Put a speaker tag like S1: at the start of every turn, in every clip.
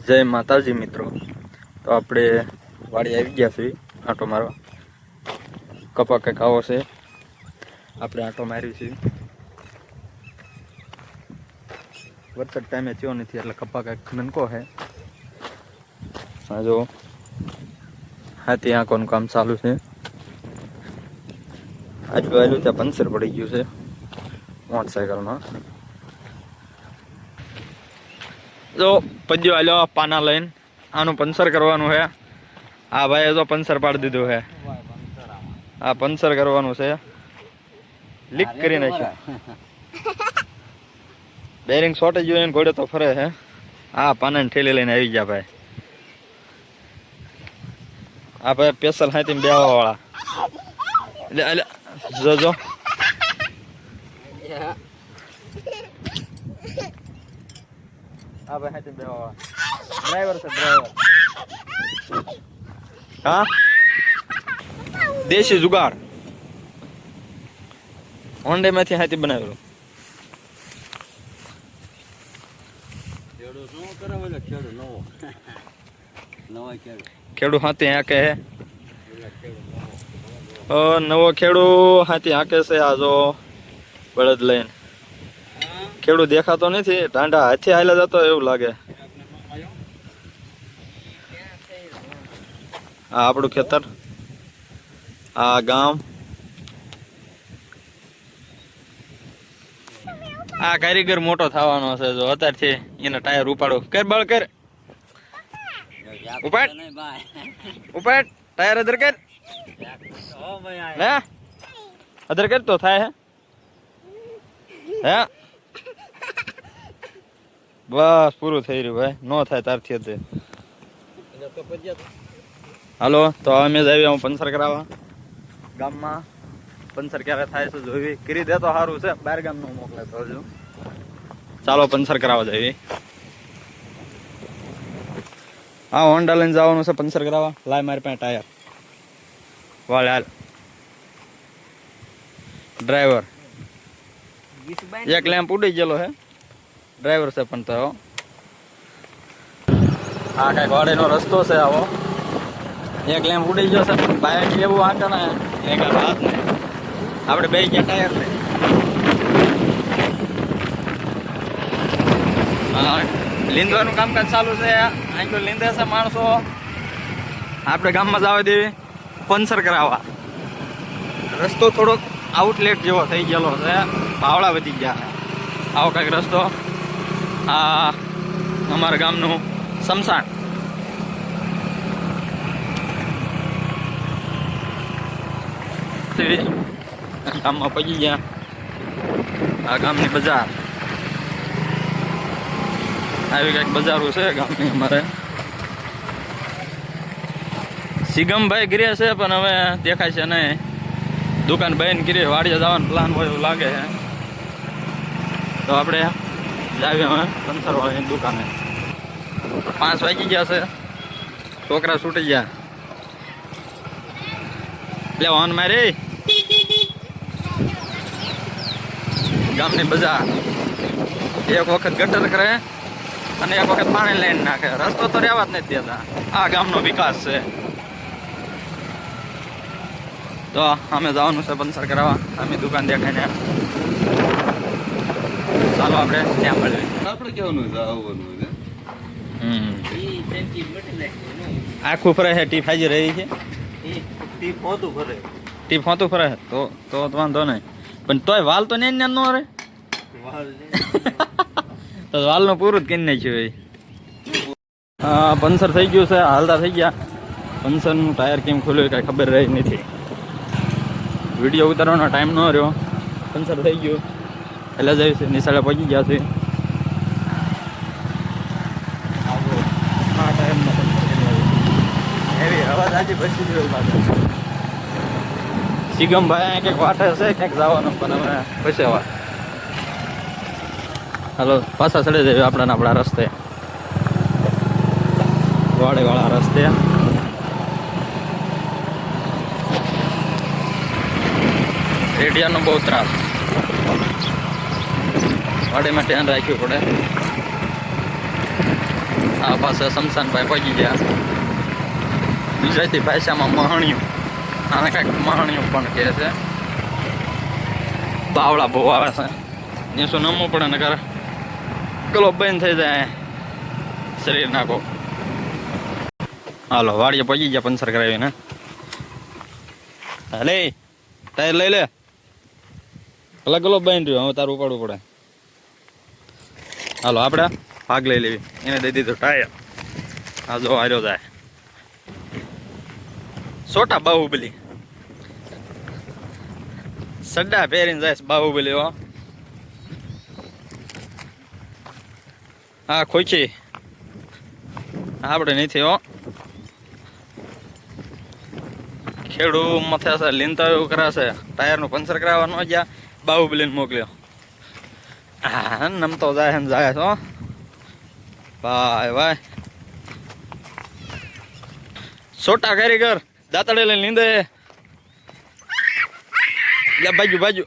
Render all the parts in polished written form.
S1: જય માતાજી મિત્રો, તો આપણે વાડી આવી ગયા છીએ આંટો મારવા. કપા કંઈક આવો છે, આપણે આંટો માર્યું છે. વરસાદ ટાઈમે થયો નથી એટલે કપા કંઈક નનકો છે. હા જો હાથી આંકોનું કામ ચાલુ છે. આજુબાજુ ત્યાં પંચર પડી ગયું છે મોટરસાયકલમાં. જો પદ્યો હાલ્યો પાના લઈને, આનું પંચર કરવાનું છે. આ ભાઈએ તો પંચર પાડી દીધું છે. આ પંચર કરવાનું છે, લીક કરી નાખ્યું. બેરિંગ શોર્ટેજ જોઈને ઘોડે તો ફરે છે. આ પાનાની ઠેલી લઈને આવી ગયા ભાઈ. આ ભાઈ સ્પેશિયલ હાથી બેવા વાળા. એટલે જો હા ભાઈ હાથી બેવા વાળા ડ્રાઈવર છે, ડ્રાઈવર. હા દેશી જુગાડ હોન્ડે માંથી હાથી બનાવેલું. ખેડૂ હાથી હાકે હે. નવો ખેડૂ હાથી હાકે છે. આ જો બળદ લઈને ખેડૂ દેખાતો નથી, ટાંડા હાથી હાલે જતો એવું લાગે. આ આપણું ખેતર, આ ગામ. આ કારીગર મોટો થવાનો છે. જો અત્યારથી એના ટાયર ઉપાડો. કર બળ કર, ઉપાડ ઉપાડ ટાયર અધર કર. હે અધર કર તો થાય. હે બસ પૂરું થઈ રહ્યું ભાઈ. નો થાય તારથી જ. હાલો તો અમે જ આવી પંચર કરાવવા ગામમાં. પંચર ક્યારે થાય છે જોઈ, કરી દે તો સારું છે. બહાર ગામ નો મોકલે તો હજુ. ચાલો પંચર કરાવવા જઈએ. હા હોન્ડા લઈને જવાનું છે પંચર કરાવવા. લાય મારી પાસે ટાયર વાળ. હાલ ડ્રાઈવર એક લેમ્પ ઉડી ગયેલો હે. ડ્રાઈવર છે પણ તો આ કઈક વાડીનો રસ્તો છે આવો. એક લેમ્પ ઉડી ગયો છે પણ બાઇક એવું આંકે ને એક હાથ ને આપણે બે ગયા ટાયર ને. લીંદવાનું કામકાજ ચાલુ છે. અહીં લીંદે છે માણસો. આપણે ગામમાં જવા દેવી પંચર કરાવવા. રસ્તો થોડોક આઉટલેટ જેવો થઈ ગયેલો છે, ભાવડા વધી ગયા. આવો કંઈક રસ્તો. આ અમારા ગામનું શમશાન. ગામમાં પગી ગયા. આ ગામની બજાર આવી કંઈક બજારો છે ગામની. અમારે સિગમભાઈ ગીરે છે પણ હવે દેખાય છે નહીં. દુકાન બંધ કરી વાડીએ જવાનો પ્લાન હોય એવું લાગે છે. તો આપણે જાવીએ હવે પંચર વાળાની દુકાને. 5 વાગી ગયા છે. છોકરા છૂટી ગયા. લે વાન મારી ગામની બજાર. એક વખત ગટર કરે અને એક વખત પાણી લઈને નાખે. રસ્તો તો રહેવા જ નથી દેતા. આ ગામનો વિકાસ છે. તો અમે જવાનું છે પંચર કરાવવા. અમે દુકાન દેખાઈને ચાલો આપણે ત્યાં મળીએ.
S2: આપણે કેવાનું
S1: આખું ફરે છે. ટીપ હાજી રહી છે. ટીપ હોતું ફરે તો વાંધો નહીં. પણ તોય વાલ તો ને ન રે. તો વાલનું પૂરું જ કરી નાખ્યું. હા પંચર થઈ ગયું છે. હાલતા થઈ ગયા. પંચરનું ટાયર કેમ ખોલ્યું કાંઈ ખબર રહી નથી. વિડીયો ઉતારવાનો ટાઈમ ન રહ્યો. પંચર થઈ ગયું એટલે જઈ છે નિશાળે પહોંચી ગયા છે. સિગમભાઈ ક્યાંક વાટે છે, ક્યાંક જવાનું પણ અમે પછી વાર. હાલો પાછા ચડે જઈએ આપણા રસ્તે, વાળા રસ્તે. રેડિયાનો બહુ ત્રાસ. વાડીમાં ધ્યાન રાખવું પડે. આ પાસે શમશાનભાઈ પગી ગયા. ગુજરાતી ભાષામાં મહણિયું, આને કાંઈક મહણિયું પણ કહે છે. બાવળા બહુ આવે છે, ને શું નમવું પડે ને કરે ગલો બંધ થઈ જાય શરીર નાખો. હાલો વાડીએ પગી ગયા પંચર કરાવીને. હાલે ટાયર લઈ લે, અલગ ગલો બંધ રહ્યો, હવે તારું ઉપાડવું પડે. હાલો આપણે ભાગ લઈ લેવી. એને દઈ દીધું ટાયર. આ જો હાર્યો જાય છોટા બાહુબલી, સડ્ડા પહેરીને જાય બાહુબલી. હો હા ખોખી આપણે નથી. હો ખેડૂ મથે છે, લીનતા એવું કરાશે, ટાયરનું પંચર કરાવવાનું જ્યાં બાહુબલીને મોકલ્યો. હા નમતો જાય એમ જાય. હો ભાઈ ભાઈ છોટા કારીગર દાંતડે લઈને લીંદે. બાજુ બાજુ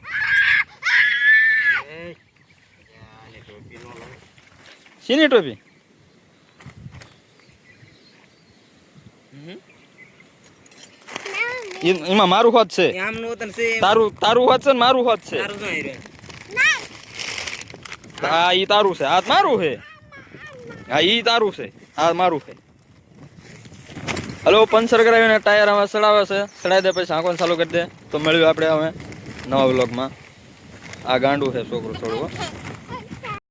S1: શીની ટોપી? એમાં મારું હોત છે, તારું હોત છે ને મારું હોત છે. હા ઈ તારું છે, આ મારું છે. હા ઈ તારું છે, આ મારું છે. હલો પંચર કરાવીને ટાયર હવે સડાવે છે, સડાવી દે પછી આંખો ચાલુ કરી દે. તો મળ્યું આપણે હવે નવા વ્લોગમાં. આ ગાંડું છે છોકરું થોડું.